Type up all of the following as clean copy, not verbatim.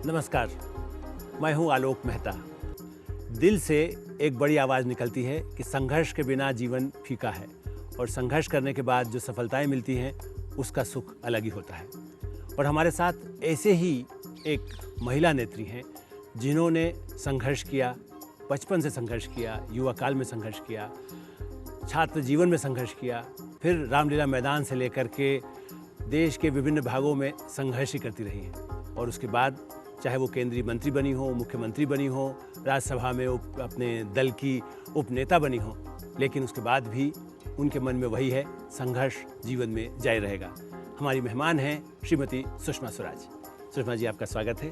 नमस्कार, मैं हूं आलोक मेहता। दिल से एक बड़ी आवाज़ निकलती है कि संघर्ष के बिना जीवन फीका है और संघर्ष करने के बाद जो सफलताएं मिलती हैं उसका सुख अलग ही होता है। और हमारे साथ ऐसे ही एक महिला नेत्री हैं जिन्होंने संघर्ष किया, बचपन से संघर्ष किया, युवा काल में संघर्ष किया, छात्र जीवन में संघर्ष किया, फिर रामलीला मैदान से लेकर के देश के विभिन्न भागों में संघर्ष ही करती रही हैं। और उसके बाद चाहे वो केंद्रीय मंत्री बनी हो, मुख्यमंत्री बनी हो, राज्यसभा में अपने दल की उपनेता बनी हो, लेकिन उसके बाद भी उनके मन में वही है, संघर्ष जीवन में जारी रहेगा। हमारी मेहमान हैं श्रीमती सुषमा स्वराज। सुषमा जी, आपका स्वागत है।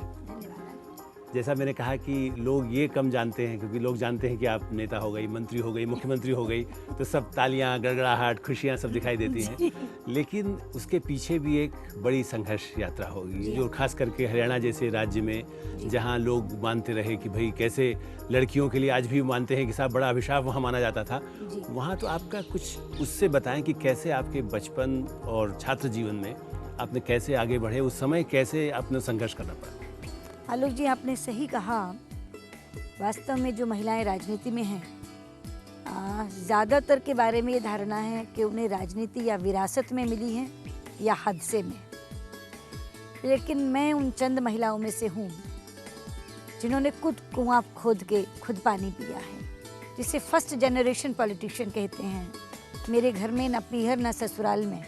जैसा मैंने कहा कि लोग ये कम जानते हैं, क्योंकि लोग जानते हैं कि आप नेता हो गई, मंत्री हो गई, मुख्यमंत्री हो गई, तो सब तालियां, गड़गड़ाहट, खुशियां सब दिखाई देती हैं। लेकिन उसके पीछे भी एक बड़ी संघर्ष यात्रा होगी, जो खास करके हरियाणा जैसे राज्य में, जहां लोग मानते रहे कि भाई कैसे लड़कियों के लिए, आज भी मानते हैं कि साहब बड़ा अभिशाप वहाँ माना जाता था, वहाँ तो आपका कुछ उससे बताएं कि कैसे आपके बचपन और छात्र जीवन में आपने कैसे आगे बढ़े, उस समय कैसे आपने संघर्ष करना पड़ा। आलोक जी, आपने सही कहा। वास्तव में जो महिलाएं राजनीति में हैं, ज़्यादातर के बारे में ये धारणा है कि उन्हें राजनीति या विरासत में मिली है या हादसे में। लेकिन मैं उन चंद महिलाओं में से हूँ जिन्होंने खुद कुआं खोद के खुद पानी पिया है, जिसे फर्स्ट जनरेशन पॉलिटिशियन कहते हैं। मेरे घर में न पीहर न ससुराल में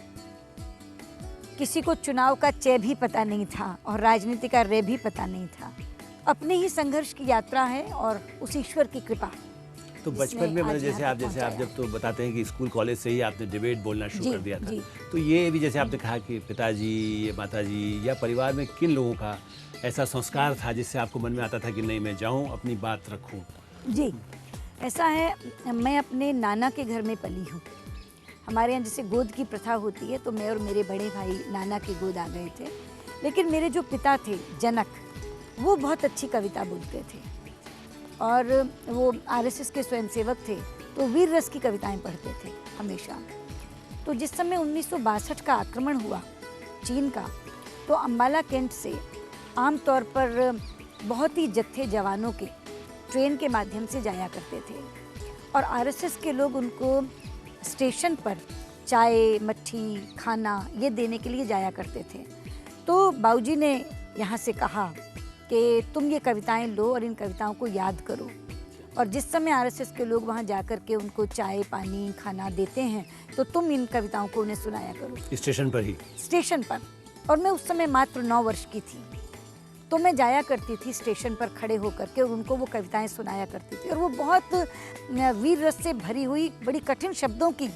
किसी को चुनाव का चे भी पता नहीं था और राजनीति का रे भी पता नहीं था। अपने ही संघर्ष की यात्रा है और उस ईश्वर की कृपा। तो बचपन में मैंने जैसे आप जब तो बताते हैं कि स्कूल कॉलेज से ही आपने डिबेट बोलना शुरू कर दिया था, तो ये भी जैसे आपने कहा कि पिताजी या माताजी या परिवार में किन लोगों का ऐसा संस्कार था जिससे आपको मन में आता था कि नहीं, मैं जाऊँ, अपनी बात रखूँ? जी, ऐसा है, मैं अपने नाना के घर में पली हूँ। हमारे यहाँ जैसे गोद की प्रथा होती है, तो मैं और मेरे बड़े भाई नाना के गोद आ गए थे। लेकिन मेरे जो पिता थे जनक, वो बहुत अच्छी कविता बोलते थे और वो आरएसएस के स्वयंसेवक थे, तो वीर रस की कविताएं पढ़ते थे हमेशा। तो जिस समय 1962 का आक्रमण हुआ चीन का, तो अम्बाला कैंट से आमतौर पर बहुत ही जत्थे जवानों के ट्रेन के माध्यम से जाया करते थे और आरएसएस के लोग उनको स्टेशन पर चाय, मट्ठी, खाना ये देने के लिए जाया करते थे। तो बाबूजी ने यहाँ से कहा कि तुम ये कविताएं लो और इन कविताओं को याद करो, और जिस समय आरएसएस के लोग वहाँ जा कर के उनको चाय, पानी, खाना देते हैं, तो तुम इन कविताओं को उन्हें सुनाया करो। स्टेशन पर ही? स्टेशन पर। और मैं उस समय मात्र 9 वर्ष की थी, तो मैं जाया करती थी स्टेशन पर खड़े होकर के और उनको वो कविताएं सुनाया करती थी। और वो बहुत वीर रस से भरी हुई बड़ी कठिन शब्दों की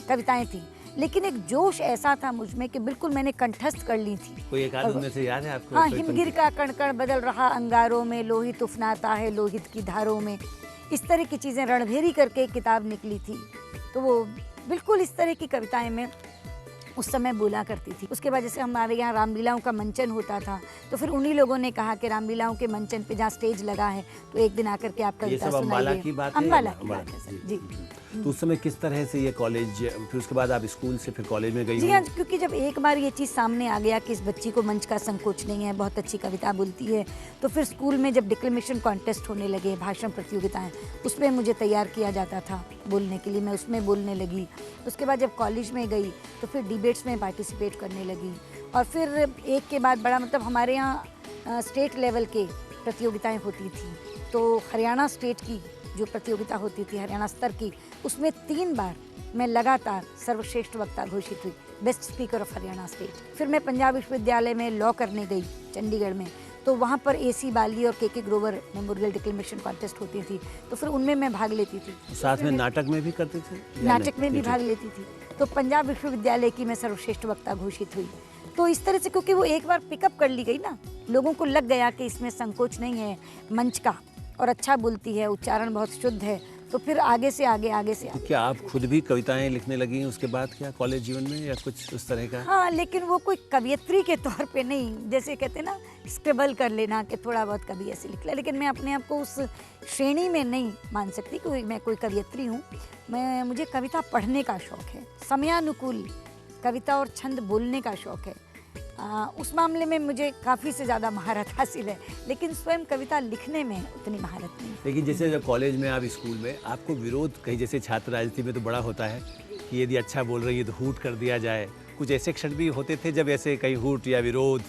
कविताएं थी, लेकिन एक जोश ऐसा था मुझ में कि बिल्कुल मैंने कंठस्थ कर ली थी। कोई एक आध उनमें से याद है आपको? हाँ, हिमगिर का कण कण बदल रहा अंगारों में, लोहित उफनाता है लोहित की धारों में, इस तरह की चीज़ें। रणभेरी करके एक किताब निकली थी, तो वो बिल्कुल इस तरह की कविताएं मैं उस समय बोला करती थी। उसके बाद जैसे हमारे यहाँ रामलीलाओं का मंचन होता था, तो फिर उन्हीं लोगों ने कहा कि रामलीलाओं के मंचन पे जहाँ स्टेज लगा है, तो एक दिन आकर के आप कविता सुनाइए। अम्बाला की बात है? अम्बाला की बात है सर जी। तो उस समय किस तरह से ये कॉलेज, फिर उसके बाद आप स्कूल से फिर कॉलेज में गई? जी हाँ, क्योंकि जब एक बार ये चीज़ सामने आ गया कि इस बच्ची को मंच का संकोच नहीं है, बहुत अच्छी कविता बोलती है, तो फिर स्कूल में जब डिक्लेमेशन कॉन्टेस्ट होने लगे, भाषण प्रतियोगिताएं, उसमें मुझे तैयार किया जाता था बोलने के लिए, मैं उसमें बोलने लगी। उसके बाद जब कॉलेज में गई तो फिर डिबेट्स में पार्टिसिपेट करने लगी, और फिर एक के बाद बड़ा, मतलब हमारे यहाँ स्टेट लेवल के प्रतियोगिताएं होती थी, तो हरियाणा स्टेट की जो प्रतियोगिता होती थी हरियाणा स्तर की, उसमें 3 बार मैं लगातार सर्वश्रेष्ठ वक्ता घोषित हुई, best speaker of Haryana state. फिर मैं पंजाब विश्वविद्यालय में लॉ करने गई चंडीगढ़ में, तो वहाँ पर AC बाली और के ग्रोवर मेमोरियल डिक्लेमेशन कॉन्टेस्ट होती थी, तो फिर उनमें मैं भाग लेती थी। साथ में नाटक में भी करते थे? नाटक में भी भाग लेती थी। तो पंजाब विश्वविद्यालय की मैं सर्वश्रेष्ठ वक्ता घोषित हुई। तो इस तरह से, क्योंकि वो एक बार पिकअप कर ली गई ना, लोगों को लग गया कि इसमें संकोच नहीं है मंच का और अच्छा बोलती है, उच्चारण बहुत शुद्ध है, तो फिर आगे से आगे, आगे से तो आगे। क्या आप खुद भी कविताएं लिखने लगी हैं उसके बाद, क्या कॉलेज जीवन में, या कुछ उस तरह का? हाँ, लेकिन वो कोई कवियत्री के तौर पे नहीं, जैसे कहते हैं ना स्क्रिबल कर लेना कि थोड़ा बहुत कभी ऐसे लिख लिया, लेकिन मैं अपने आप को उस श्रेणी में नहीं मान सकती कि मैं कोई कवियत्री हूँ। मुझे कविता पढ़ने का शौक़ है, समयानुकूल कविता और छंद बोलने का शौक़ है। उस मामले में मुझे काफ़ी से ज़्यादा महारत हासिल है, लेकिन स्वयं कविता लिखने में उतनी महारत नहीं। लेकिन जैसे जब कॉलेज में, आप स्कूल में, आपको विरोध कहीं, जैसे छात्र राजनीति में तो बड़ा होता है कि यदि अच्छा बोल रही है तो हूट कर दिया जाए, कुछ ऐसे क्षण भी होते थे जब ऐसे कहीं हूट या विरोध,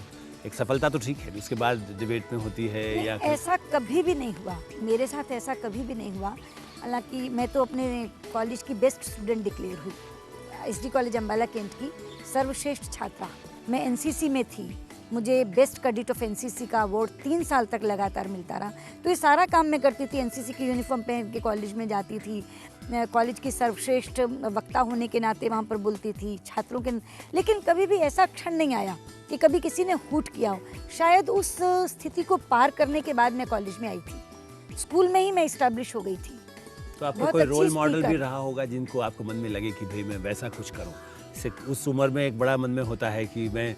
एक सफलता तो ठीक है, उसके बाद डिबेट में होती है या ऐसा कभी भी नहीं हुआ मेरे साथ, ऐसा कभी भी नहीं हुआ। हालांकि मैं तो अपने कॉलेज की बेस्ट स्टूडेंट डिक्लेयर हुई, SD कॉलेज अम्बाला कैंट की सर्वश्रेष्ठ छात्रा। मैं NCC में थी, मुझे बेस्ट कैडेट ऑफ NCC का अवार्ड 3 साल तक लगातार मिलता रहा। तो ये सारा काम मैं करती थी, NCC की यूनिफॉर्म पहन के कॉलेज में जाती थी, कॉलेज की सर्वश्रेष्ठ वक्ता होने के नाते वहाँ पर बोलती थी छात्रों के। लेकिन कभी भी ऐसा क्षण नहीं आया कि कभी किसी ने हूट किया हो। शायद उस स्थिति को पार करने के बाद मैं कॉलेज में आई थी, स्कूल में ही मैं इस्टेब्लिश हो गई थी। तो आपका कोई रोल मॉडल भी रहा होगा जिनको आपको मन में लगे कि भाई मैं वैसा कुछ करूं? जैसे उस उम्र में एक बड़ा मन में होता है कि मैं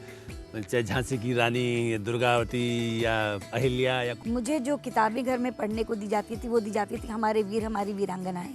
चाहे झांसी की रानी, दुर्गावती या अहिल्या, या मुझे जो किताबें घर में पढ़ने को दी जाती थी वो दी जाती थी हमारे वीर हमारी वीरांगनाएं।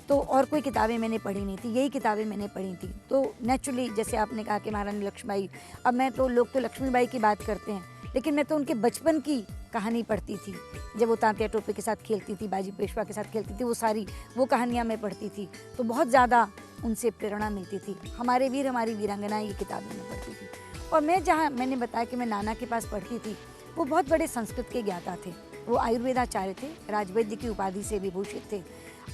तो और कोई किताबें मैंने पढ़ी नहीं थी, यही किताबें मैंने पढ़ी थी। तो नेचुरली जैसे आपने कहा कि महारानी लक्ष्मीबाई, अब मैं तो लोग तो लक्ष्मीबाई की बात करते हैं, लेकिन मैं तो उनके बचपन की कहानी पढ़ती थी। जब वो तांतिया टोपे के साथ खेलती थी, बाजी पेशवा के साथ खेलती थी, वो कहानियाँ मैं पढ़ती थी, तो बहुत ज़्यादा उनसे प्रेरणा मिलती थी। हमारे वीर हमारी वीरांगनाएं ये किताबें मैं पढ़ती थी। और मैं जहाँ मैंने बताया कि मैं नाना के पास पढ़ती थी, वो बहुत बड़े संस्कृत के ज्ञाता थे, वो आयुर्वेदाचार्य थे, राजवैद्य की उपाधि से विभूषित थे।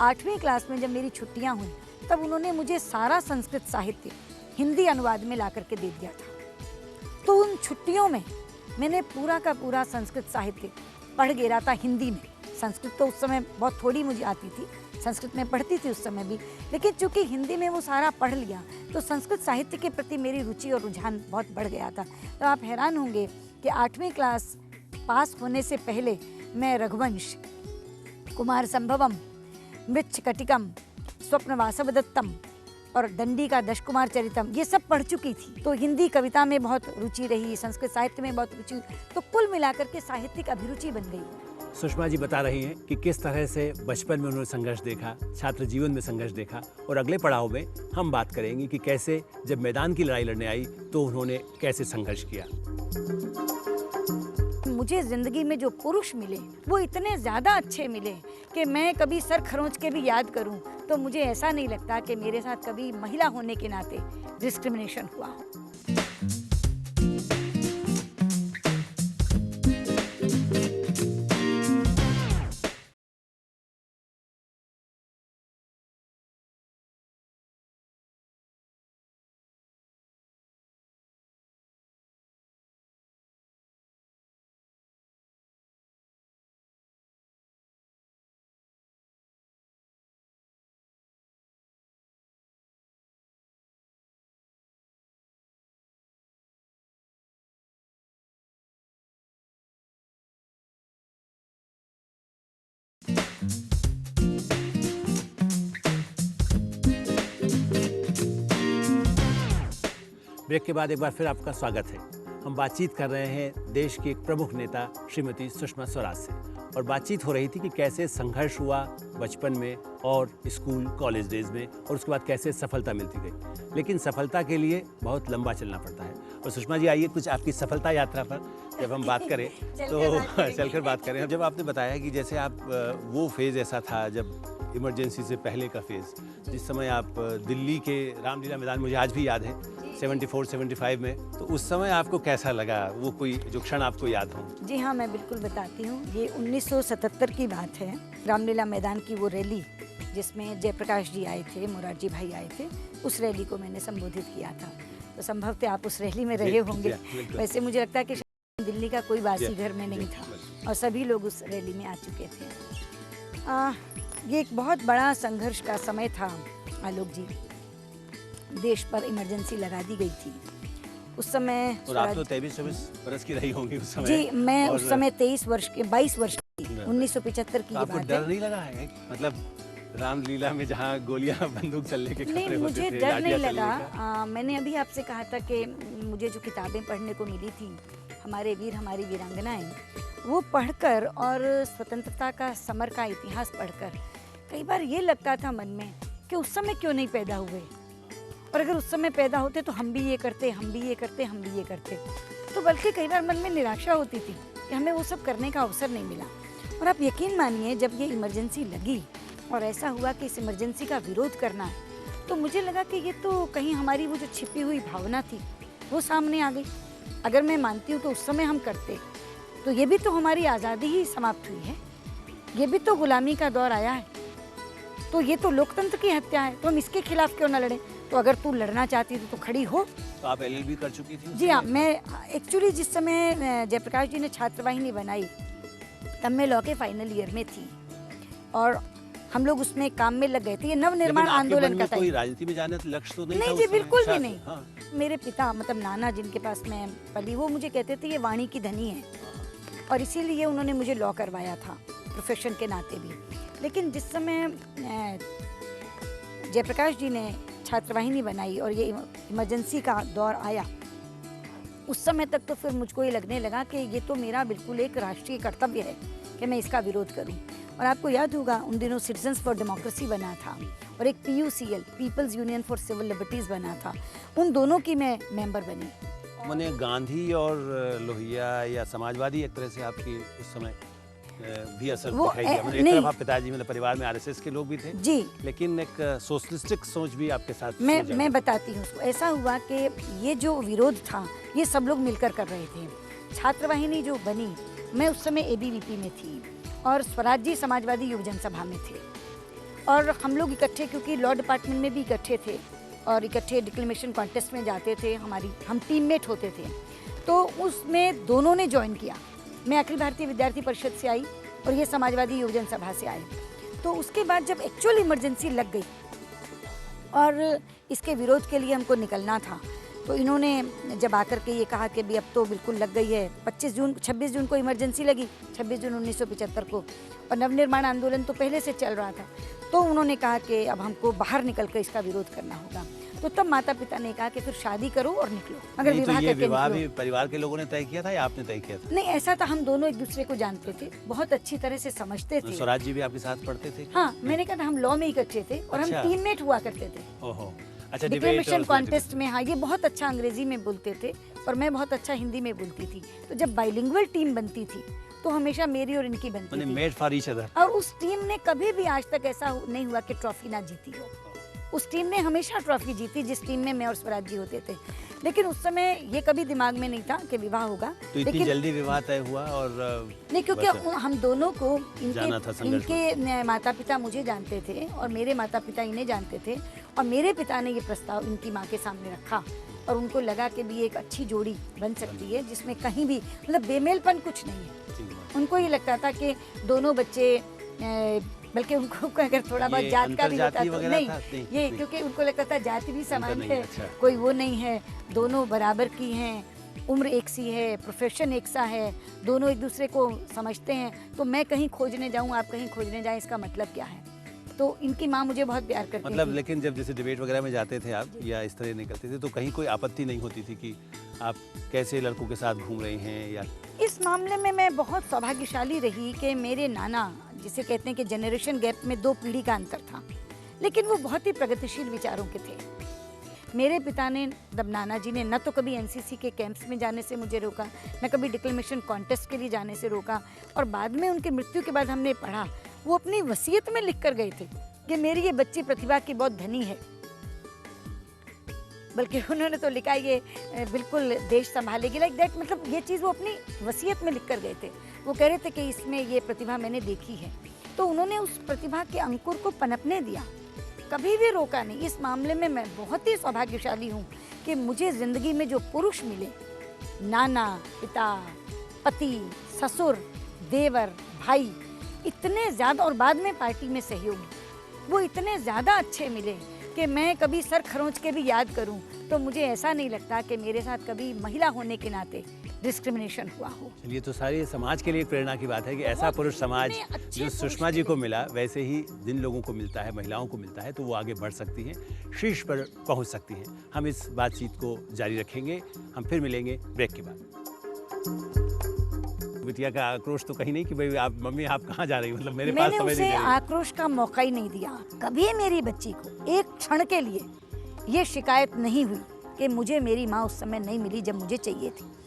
8वीं क्लास में जब मेरी छुट्टियाँ हुई तब उन्होंने मुझे सारा संस्कृत साहित्य हिंदी अनुवाद में ला करके दे दिया था। तो उन छुट्टियों में मैंने पूरा का पूरा संस्कृत साहित्य पढ़ गिरा था हिंदी में। संस्कृत तो उस समय बहुत थोड़ी मुझे आती थी, संस्कृत में पढ़ती थी उस समय भी, लेकिन चूंकि हिंदी में वो सारा पढ़ लिया तो संस्कृत साहित्य के प्रति मेरी रुचि और रुझान बहुत बढ़ गया था। तो आप हैरान होंगे कि 8वीं क्लास पास होने से पहले मैं रघुवंश, कुमार संभवम, मृच्छकटिकम, स्वप्न वासवदत्तम और दंडी का दशकुमार चरितम ये सब पढ़ चुकी थी। तो हिंदी कविता में बहुत रुचि रही, संस्कृत साहित्य में बहुत रुचि, तो कुल मिलाकर के साहित्यिक अभिरुचि बन गई। सुषमा जी बता रही हैं कि किस तरह से बचपन में उन्होंने संघर्ष देखा, छात्र जीवन में संघर्ष देखा, और अगले पड़ाव में हम बात करेंगे कि कैसे जब मैदान की लड़ाई लड़ने आई तो उन्होंने कैसे संघर्ष किया। मुझे जिंदगी में जो पुरुष मिले वो इतने ज़्यादा अच्छे मिले कि मैं कभी सर खरोंच के भी याद करूं तो मुझे ऐसा नहीं लगता कि मेरे साथ कभी महिला होने के नाते डिस्क्रिमिनेशन हुआ हो। ब्रेक के बाद एक बार फिर आपका स्वागत है। हम बातचीत कर रहे हैं देश की एक प्रमुख नेता श्रीमती सुषमा स्वराज से, और बातचीत हो रही थी कि कैसे संघर्ष हुआ बचपन में और स्कूल कॉलेज डेज में, और उसके बाद कैसे सफलता मिलती गई। लेकिन सफलता के लिए बहुत लंबा चलना पड़ता है। और सुषमा जी, आइए कुछ आपकी सफलता यात्रा पर जब हम बात करें तो चलकर बात करें। जब आपने बताया कि जैसे आप वो फेज़ ऐसा था जब इमरजेंसी से पहले का फेज़, जिस समय आप दिल्ली के रामलीला मैदान, मुझे आज भी याद है 74-75 में, तो उस समय आपको कैसा लगा, वो कोई जो क्षण आपको याद हो? जी हाँ, मैं बिल्कुल बताती हूँ। ये 1977 की बात है, रामलीला मैदान की वो रैली जिसमें जयप्रकाश जी आए थे, मोरारजी भाई आए थे, उस रैली को मैंने संबोधित किया था। तो संभवतः आप उस रैली में रहे होंगे। वैसे मुझे लगता है कि दिल्ली का कोई वासी घर में नहीं था और सभी लोग उस रैली में आ चुके थे। ये एक बहुत बड़ा संघर्ष का समय था आलोक जी। देश पर इमरजेंसी लगा दी गई थी उस समय। और आप तो 23-24 बरस की रही होंगी उस समय। जी, मैं उस समय 22 वर्ष की 1975 की तो ये आपको बात डर है। नहीं लगा है? मतलब रामलीला में जहाँ गोलियां बंदूक चलने के खतरे नहीं, होते मुझे थे, डर नहीं लाठियां लगा। चलने का। मैंने अभी आपसे कहा था कि मुझे जो किताबें पढ़ने को मिली थी, हमारे वीर हमारी वीरांगनाएं, वो पढ़कर और स्वतंत्रता का समर का इतिहास पढ़कर कई बार ये लगता था मन में कि उस समय क्यों नहीं पैदा हुए, और अगर उस समय पैदा होते तो हम भी ये करते, हम भी ये करते, हम भी ये करते। तो बल्कि कई बार मन में निराशा होती थी कि हमें वो सब करने का अवसर नहीं मिला। और आप यकीन मानिए, जब ये इमरजेंसी लगी और ऐसा हुआ कि इस इमरजेंसी का विरोध करना है, तो मुझे लगा कि ये तो कहीं हमारी वो जो छिपी हुई भावना थी वो सामने आ गई। अगर मैं मानती हूँ कि उस समय हम करते तो ये भी तो हमारी आज़ादी ही समाप्त हुई है, ये भी तो गुलामी का दौर आया है, तो ये तो लोकतंत्र की हत्या है, तो हम इसके खिलाफ क्यों ना लड़ें। तो अगर तू लड़ना चाहती थी तो खड़ी हो। तो आप एलएलबी कर चुकी थी? जी हाँ, मैं एक्चुअली जिस समय जयप्रकाश जी ने छात्रवाहिनी बनाई तब मैं लॉ के फाइनल ईयर में थी और हम लोग उसमें काम में लग गए थे। ये नवनिर्माण आंदोलन का था। कोई राजनीति में जाने का लक्ष्य तो नहीं था नहीं उस जी, समय? बिल्कुल भी शायद, नहीं। हाँ। मेरे पिता मतलब नाना जिनके पास मैं पली, वो मुझे कहते थे ये वाणी की धनी है, और इसीलिए उन्होंने मुझे लॉ करवाया था प्रोफेशन के नाते भी। लेकिन जिस समय जयप्रकाश जी ने छात्रवाहिनी बनाई और ये इमरजेंसी का दौर आया, उस समय तक तो फिर मुझको ये लगने लगा कि ये तो मेरा बिल्कुल एक राष्ट्रीय कर्तव्य है कि मैं इसका विरोध करूं। और आपको याद होगा उन दिनों सिटीजन्स फॉर डेमोक्रेसी बना था और एक PUCL People's Union for Civil Liberties बना था, उन दोनों की मैं मेंबर बनी। मैंने गांधी और लोहिया या समाजवादी एक तरह से आपकी उस समय भी असर वो दिखाई दिया। मतलब एक नहीं। तरफ आप पिताजी मतलब परिवार में RSS के लोग भी थे जी, लेकिन एक सोशलिस्टिक सोच भी आपके साथ मैं बताती हूँ उसको। ऐसा हुआ कि ये जो विरोध था ये सब लोग मिलकर कर रहे थे। छात्रवाहिनी जो बनी, मैं उस समय ABVP में थी और स्वराज जी समाजवादी युव जनसभा में थे, और हम लोग इकट्ठे, क्योंकि लॉ डिपार्टमेंट में भी इकट्ठे थे और इकट्ठे डिक्लेमेशन कॉन्टेस्ट में जाते थे, हम टीममेट होते थे। तो उसमें दोनों ने ज्वाइन किया। मैं अखिल भारतीय विद्यार्थी परिषद से आई और ये समाजवादी युव जनसभा से आए। तो उसके बाद जब एक्चुअल इमरजेंसी लग गई और इसके विरोध के लिए हमको निकलना था, तो इन्होंने जब आकर के ये कहा कि भी अब तो बिल्कुल लग गई है, 26 जून को इमरजेंसी लगी, 26 जून 1975 को, और नवनिर्माण आंदोलन तो पहले से चल रहा था। तो उन्होंने कहा कि अब हमको बाहर निकल कर इसका विरोध करना होगा। तो तब माता पिता ने कहा कि फिर शादी करो और निकलो, मगर नहीं, तो विवाह ये करके विवाह निकलो। भी परिवार के लोगों ने तय किया था या आपने तय किया था? नहीं, ऐसा था, हम दोनों एक दूसरे को जानते थे, बहुत अच्छी तरह से समझते थे। स्वराज जी भी आपके साथ पढ़ते थे? हाँ, मैंने कहा था हम लॉ में इकट्ठे थे और अच्छा। हम टीममेट हुआ करते थे। ओहो, अच्छा। डिक्लेमेशन कॉन्टेस्ट में, हाँ, ये बहुत अच्छा अंग्रेजी में बोलते थे और मैं बहुत अच्छा हिंदी में बोलती थी। तो जब बाइलिंगुअल टीम बनती थी तो हमेशा मेरी और इनकी बनती थी। Made for each other. और उस टीम ने कभी भी आज तक ऐसा नहीं हुआ कि ट्रॉफी ना जीती हो। उस टीम ने हमेशा ट्रॉफी जीती जिस टीम में मैं और स्वराज जी होते थे। लेकिन उस समय ये कभी दिमाग में नहीं था कि विवाह होगा। तो इतनी जल्दी विवाह तय हुआ? और नहीं, क्योंकि हम दोनों को जाना था संघर्ष में। इनके माता पिता मुझे जानते थे और मेरे माता पिता इन्हें जानते थे, और मेरे पिता ने ये प्रस्ताव इनकी माँ के सामने रखा और उनको लगा कि भी एक अच्छी जोड़ी बन सकती है जिसमें कहीं भी मतलब बेमेलपन कुछ नहीं है। उनको ये लगता था कि दोनों बच्चे, बल्कि उनको अगर थोड़ा बहुत जात का भी होता तो नहीं, ये क्योंकि उनको लगता था जाति भी समान है, कोई वो नहीं है, दोनों बराबर की हैं, उम्र एक सी है, प्रोफेशन एक सा है, दोनों एक दूसरे को समझते हैं। तो मैं कहीं खोजने जाऊँ, आप कहीं खोजने जाएं, इसका मतलब क्या है? तो इनकी माँ मुझे बहुत प्यार करती थी। मतलब लेकिन जब जैसे डिबेट वगैरह में जाते थे आप या इस तरह निकलते थे तो कहीं कोई आपत्ति नहीं होती थी कि आप कैसे लड़कों के साथ घूम रही हैं? या इस मामले में मैं बहुत सौभाग्यशाली रही कि मेरे नाना, जिसे कहते हैं कि जनरेशन गैप में 2 पीढ़ी का अंतर था, लेकिन वो बहुत ही प्रगतिशील विचारों के थे। मेरे पिता ने, तब नाना जी ने, न तो कभी NCC के कैंप्स में जाने से मुझे रोका, न कभी डिक्लेमेशन कॉन्टेस्ट के लिए जाने से रोका, और बाद में उनकी मृत्यु के बाद हमने पढ़ा, वो अपनी वसीयत में लिख कर गए थे कि मेरी ये बच्ची प्रतिभा की बहुत धनी है। बल्कि उन्होंने तो लिखा ये बिल्कुल देश संभालेगी, लाइक दैट। मतलब ये चीज़ वो अपनी वसीयत में लिख कर गए थे। वो कह रहे थे कि इसमें ये प्रतिभा मैंने देखी है, तो उन्होंने उस प्रतिभा के अंकुर को पनपने दिया, कभी भी रोका नहीं। इस मामले में मैं बहुत ही सौभाग्यशाली हूँ कि मुझे ज़िंदगी में जो पुरुष मिले, नाना, पिता, पति, ससुर, देवर, भाई, इतने ज़्यादा, और बाद में पार्टी में सहयोगी, वो इतने ज़्यादा अच्छे मिले कि मैं कभी सर खरोंच के भी याद करूं तो मुझे ऐसा नहीं लगता कि मेरे साथ कभी महिला होने के नाते डिस्क्रिमिनेशन हुआ हो। चलिए, तो सारी समाज के लिए एक प्रेरणा की बात है कि ऐसा पुरुष समाज इतने अच्छे जो पुरुष सुषमा जी को मिला, वैसे ही जिन लोगों को मिलता है, महिलाओं को मिलता है, तो वो आगे बढ़ सकती हैं, शीर्ष पर पहुंच सकती हैं। हम इस बातचीत को जारी रखेंगे। हम फिर मिलेंगे ब्रेक के बाद। बिटिया का आक्रोश तो कहीं नहीं कि भाई आप मम्मी आप कहाँ जा रही, मतलब मेरे पास मैंने समय नहीं उसे दे रही। आक्रोश का मौका ही नहीं दिया। कभी मेरी बच्ची को एक क्षण के लिए ये शिकायत नहीं हुई कि मुझे मेरी माँ उस समय नहीं मिली जब मुझे चाहिए थी।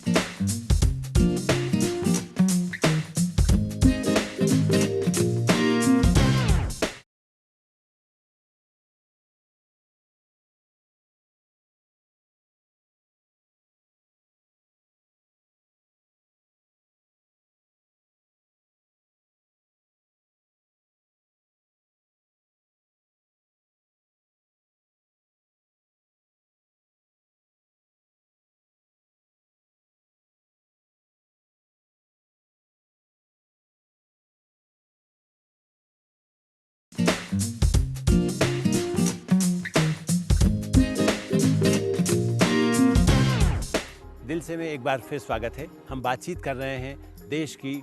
दिल से में एक बार फिर स्वागत है। हम बातचीत कर रहे हैं देश की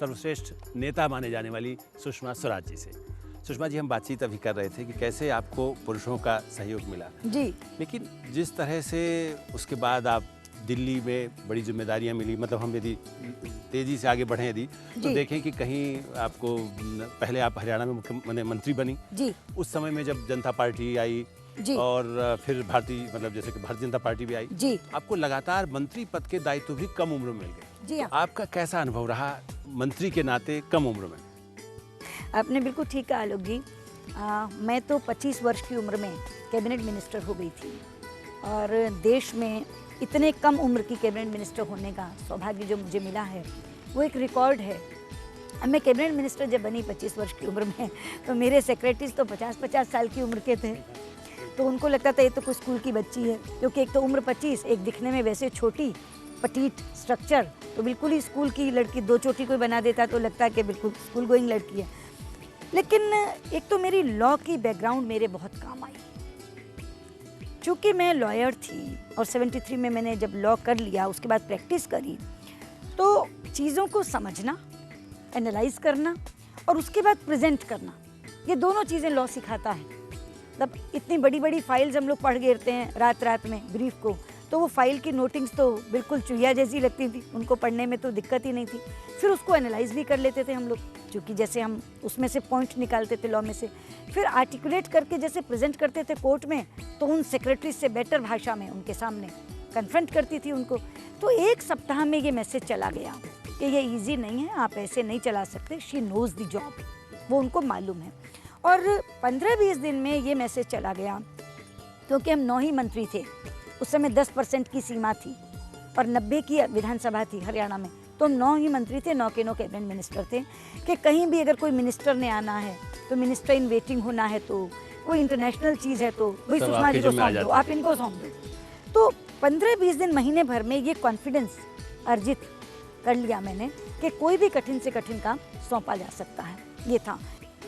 सर्वश्रेष्ठ नेता माने जाने वाली सुषमा स्वराज जी से। सुषमा जी, हम बातचीत अभी कर रहे थे कि कैसे आपको पुरुषों का सहयोग मिला जी। लेकिन जिस तरह से उसके बाद आप दिल्ली में बड़ी जिम्मेदारियां मिली, मतलब हम यदि तेजी से आगे बढ़ें यदि तो जी। देखें कि कहीं आपको पहले आप हरियाणा में मुख्य मंत्री बनी, जी। उस समय में जब जनता पार्टी आई जी। और फिर भारतीय मतलब जैसे कि भारतीय जनता पार्टी भी आई, जी। आपको लगातार मंत्री पद के दायित्व भी कम उम्र में मिल गए। जी हाँ। आपका कैसा अनुभव रहा मंत्री के नाते कम उम्र में? आपने बिल्कुल ठीक कहा आलोक जी। मैं तो 25 वर्ष की उम्र में कैबिनेट मिनिस्टर हो गई थी और देश में इतने कम उम्र की कैबिनेट मिनिस्टर होने का सौभाग्य जो मुझे मिला है वो एक रिकॉर्ड है। मैं कैबिनेट मिनिस्टर जब बनी 25 वर्ष की उम्र में, तो मेरे सेक्रेटरीज तो 50-50 साल की उम्र के थे। तो उनको लगता था ये तो कोई स्कूल की बच्ची है, क्योंकि एक तो उम्र 25, एक दिखने में वैसे छोटी, पटीट स्ट्रक्चर, तो बिल्कुल ही स्कूल की लड़की। 2 चोटी कोई बना देता तो लगता है कि बिल्कुल स्कूल गोइंग लड़की है। लेकिन एक तो मेरी लॉ की बैकग्राउंड मेरे बहुत काम आई, चूँकि मैं लॉयर थी और 73 में मैंने जब लॉ कर लिया, उसके बाद प्रैक्टिस करी, तो चीज़ों को समझना, एनालाइज करना और उसके बाद प्रेजेंट करना, ये दोनों चीज़ें लॉ सिखाता है। तब इतनी बड़ी बड़ी फाइल्स हम लोग पढ़ घेरते हैं रात रात में ब्रीफ को, तो वो फाइल की नोटिंग्स तो बिल्कुल चुहिया जैसी लगती थी, उनको पढ़ने में तो दिक्कत ही नहीं थी। फिर उसको एनालाइज भी कर लेते थे हम लोग, क्योंकि जैसे हम उसमें से पॉइंट निकालते थे लॉ में से, फिर आर्टिकुलेट करके जैसे प्रेजेंट करते थे कोर्ट में, तो उन सेक्रेटरी से बेटर भाषा में उनके सामने कन्फ्रंट करती थी उनको। तो 1 सप्ताह में ये मैसेज चला गया कि ये ईजी नहीं है, आप ऐसे नहीं चला सकते, शी नोज़ द जॉब, वो उनको मालूम है। और 15-20 दिन में ये मैसेज चला गया, क्योंकि हम 9 ही मंत्री थे, उस समय 10% की सीमा थी और 90 की विधानसभा थी हरियाणा में, तो हम 9 ही मंत्री थे, 9 के 9 कैबिनेट मिनिस्टर थे कि कहीं भी अगर कोई मिनिस्टर ने आना है तो मिनिस्टर इन वेटिंग होना है, तो कोई इंटरनेशनल चीज़ है तो भाई सुषमा जी को सौंप दो, आप इनको सौंप दो। तो 15-20 दिन, महीने भर में ये कॉन्फिडेंस अर्जित कर लिया मैंने कि कोई भी कठिन से कठिन काम सौंपा जा सकता है। ये था।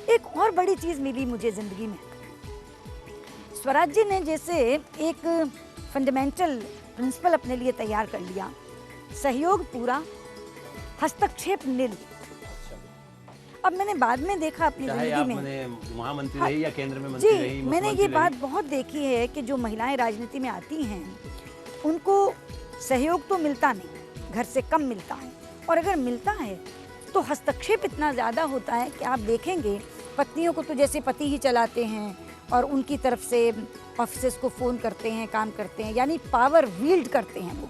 एक और बड़ी चीज़ मिली मुझे ज़िंदगी में, स्वराज जी ने जैसे एक फंडामेंटल प्रिंसिपल अपने लिए तैयार कर लिया, सहयोग पूरा, हस्तक्षेप निल। अब मैंने बाद में देखा अपनी जिंदगी में, महामंत्री रही या केंद्र में मंत्री रही, जी मैंने ये बात बहुत देखी है कि जो महिलाएं राजनीति में आती हैं उनको सहयोग तो मिलता नहीं, घर से कम मिलता है, और अगर मिलता है तो हस्तक्षेप इतना ज़्यादा होता है कि आप देखेंगे पत्नियों को तो जैसे पति ही चलाते हैं और उनकी तरफ से ऑफिसर्स को फ़ोन करते हैं, काम करते हैं, यानी पावर वील्ड करते हैं वो,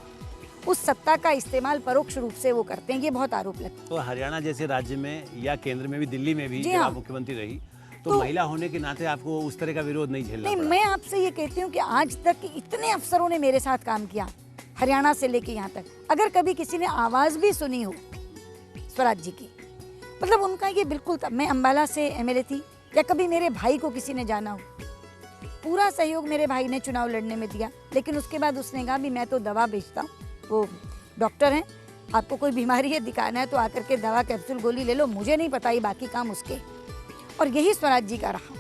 उस सत्ता का इस्तेमाल परोक्ष रूप से वो करते हैं। ये बहुत आरोप लगता है। तो हरियाणा जैसे राज्य में या केंद्र में भी, दिल्ली में भी जब आप मुख्यमंत्री रही, तो महिला होने के नाते आपको उस तरह का विरोध नहीं झेलना पड़ा? मैं आपसे ये कहती हूँ कि आज तक इतने अफसरों ने मेरे साथ काम किया, हरियाणा से लेके यहाँ तक, अगर कभी किसी ने आवाज़ भी सुनी हो स्वराज जी की, मतलब उनका ये बिल्कुल था। मैं अम्बाला से एमएलए थी, या कभी मेरे भाई को किसी ने जाना हो, पूरा सहयोग मेरे भाई ने चुनाव लड़ने में दिया, लेकिन उसके बाद उसने कहा भी मैं तो दवा बेचता हूँ, वो डॉक्टर हैं, आपको कोई बीमारी है, दिखाना है तो आकर के दवा कैप्सूल गोली ले लो, मुझे नहीं पता, ये बाकी काम उसके। और यही स्वराज जी का रहा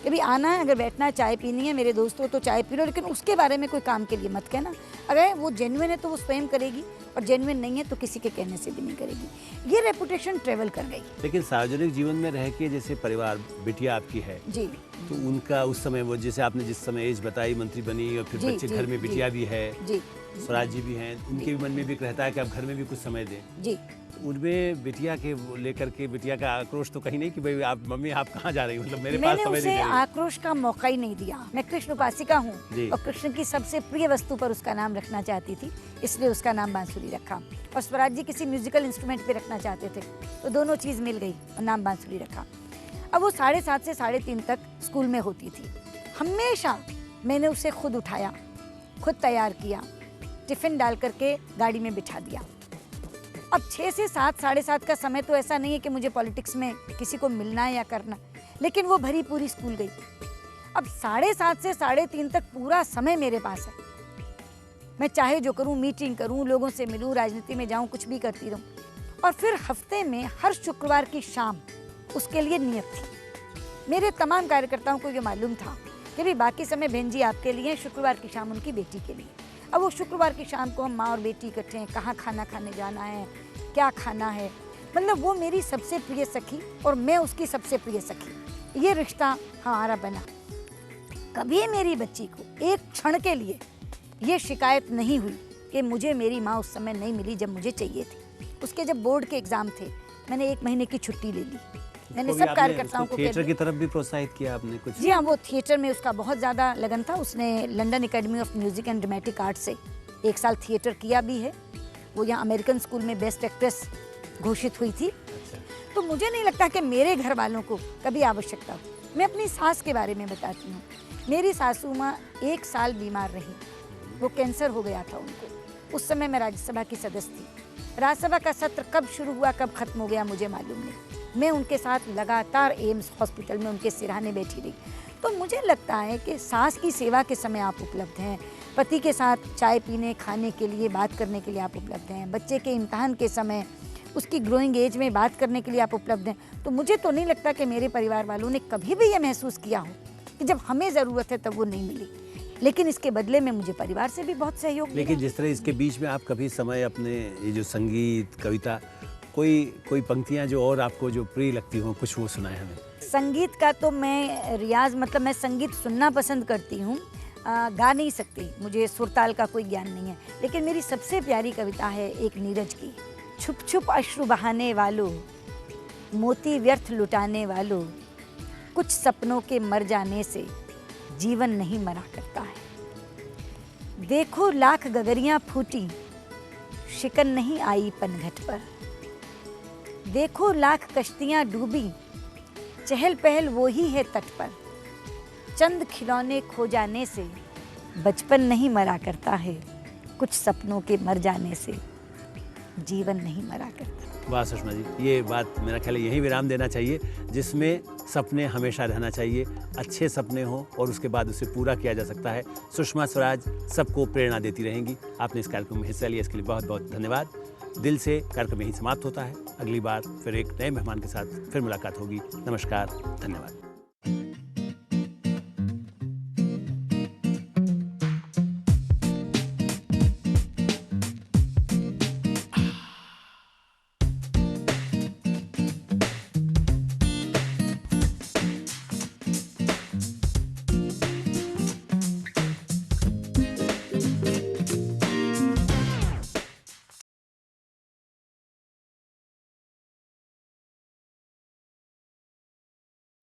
कि भी आना है, अगर बैठना है, चाय पीनी है, मेरे दोस्तों तो चाय पी लो, लेकिन उसके बारे में कोई काम के लिए मत कहना, अगर वो जेन्युइन है तो वो स्वयं करेगी, और जेन्युइन नहीं है तो किसी के कहने से भी नहीं करेगी। ये रेपुटेशन ट्रेवल कर गई। लेकिन सार्वजनिक जीवन में रह के जैसे परिवार, बिटिया आपकी है जी, तो उनका उस समय वो जैसे आपने जिस समय एज बताई, मंत्री बनी और फिर जी, बच्चे जी, घर में जी, बिटिया भी है, जी, स्वराज जी भी हैं, उनके भी मन में भी रहता है कि आप घर में भी कुछ समय दें। जी। उनमें बिटिया के लेकर के बिटिया का आक्रोश तो कहीं नहीं कि भाई आप मम्मी आप कहाँ जा रही हो, मतलब मेरे पास मैंने समय नहीं उसे दे रही। आक्रोश का मौका ही नहीं दिया। मैं कृष्ण उपासिका हूँ जी। और कृष्ण की सबसे प्रिय वस्तु पर उसका नाम रखना चाहती थी, इसलिए उसका नाम बांसुरी रखा। और स्वराज जी किसी म्यूजिकल इंस्ट्रूमेंट पे रखना चाहते थे, तो दोनों चीज़ मिल गई और नाम बांसुरी रखा। अब वो 7:30 से 3:30 तक स्कूल में होती थी। हमेशा मैंने उसे खुद उठाया, खुद तैयार किया, टिफिन डाल करके गाड़ी में बिठा दिया। अब 6 से 7, 7:30 का समय तो ऐसा नहीं है कि मुझे पॉलिटिक्स में किसी को मिलना है या करना, लेकिन वो भरी पूरी स्कूल गई। अब 7:30 से 3:30 तक पूरा समय मेरे पास है। मैं चाहे जो करूं, मीटिंग करूं, लोगों से मिलूं, राजनीति में जाऊं, कुछ भी करती रहूं। और फिर हफ्ते में हर शुक्रवार की शाम उसके लिए नियत थी। मेरे तमाम कार्यकर्ताओं को ये मालूम था कि भी बाकी समय बहन जी आपके लिए, शुक्रवार की शाम उनकी बेटी के लिए। अब वो शुक्रवार की शाम को हम माँ और बेटी इकट्ठे हैं, कहाँ खाना खाने जाना है, क्या खाना है, मतलब वो मेरी सबसे प्रिय सखी और मैं उसकी सबसे प्रिय सखी। ये रिश्ता हमारा बना। कभी मेरी बच्ची को एक क्षण के लिए ये शिकायत नहीं हुई कि मुझे मेरी माँ उस समय नहीं मिली जब मुझे चाहिए थी। उसके जब बोर्ड के एग्ज़ाम थे, मैंने 1 महीने की छुट्टी ले ली। मैंने सब कार्यकर्ताओं को थिएटर की तरफ भी प्रोत्साहित किया आपने कुछ? जी हाँ, वो थिएटर में उसका बहुत ज़्यादा लगन था। उसने London academy of music and dramatic art से 1 साल थिएटर किया भी है। वो यहाँ अमेरिकन स्कूल में बेस्ट एक्ट्रेस घोषित हुई थी। अच्छा। तो मुझे नहीं लगता कि मेरे घर वालों को कभी आवश्यकता हो। मैं अपनी सास के बारे में बताती हूँ। मेरी सासू माँ 1 साल बीमार रही, वो कैंसर हो गया था उनको। उस समय मैं राज्यसभा की सदस्य थी। राज्यसभा का सत्र कब शुरू हुआ, कब खत्म हो गया, मुझे मालूम नहीं। मैं उनके साथ लगातार एम्स हॉस्पिटल में उनके सिरहाने बैठी रही। तो मुझे लगता है कि सास की सेवा के समय आप उपलब्ध हैं, पति के साथ चाय पीने, खाने के लिए, बात करने के लिए आप उपलब्ध हैं, बच्चे के इम्तहान के समय, उसकी ग्रोइंग एज में बात करने के लिए आप उपलब्ध हैं। तो मुझे तो नहीं लगता कि मेरे परिवार वालों ने कभी भी ये महसूस किया हो कि जब हमें ज़रूरत है तब वो नहीं मिली। लेकिन इसके बदले में मुझे परिवार से भी बहुत सहयोग मिला। लेकिन जिस तरह इसके बीच में आप कभी समय अपने ये जो संगीत, कविता, कोई पंक्तियां जो और आपको जो प्रिय लगती हो, कुछ वो सुनाए हमें। संगीत का तो मैं रियाज, मतलब मैं संगीत सुनना पसंद करती हूँ, गा नहीं सकती, मुझे सुरताल का कोई ज्ञान नहीं है। लेकिन मेरी सबसे प्यारी कविता है एक नीरज की। छुप छुप अश्रु बहाने वालों, मोती व्यर्थ लुटाने वालों, कुछ सपनों के मर जाने से जीवन नहीं मरा करता है। देखो लाख गगरियाँ फूटी, शिकन नहीं आई पनघट पर। देखो लाख कश्तियाँ डूबी, चहल पहल वो ही है तट पर। चंद खिलौने खो जाने से बचपन नहीं मरा करता है, कुछ सपनों के मर जाने से जीवन नहीं मरा करता। वाह सुषमा जी, ये बात मेरा ख्याल है यही विराम देना चाहिए, जिसमें सपने हमेशा रहना चाहिए, अच्छे सपने हों और उसके बाद उसे पूरा किया जा सकता है। सुषमा स्वराज सबको प्रेरणा देती रहेंगी। आपने इस कार्यक्रम में हिस्सा लिया, इसके लिए बहुत बहुत धन्यवाद। दिल से कार्यक्रम यही समाप्त होता है। अगली बार फिर एक नए मेहमान के साथ फिर मुलाकात होगी। नमस्कार, धन्यवाद।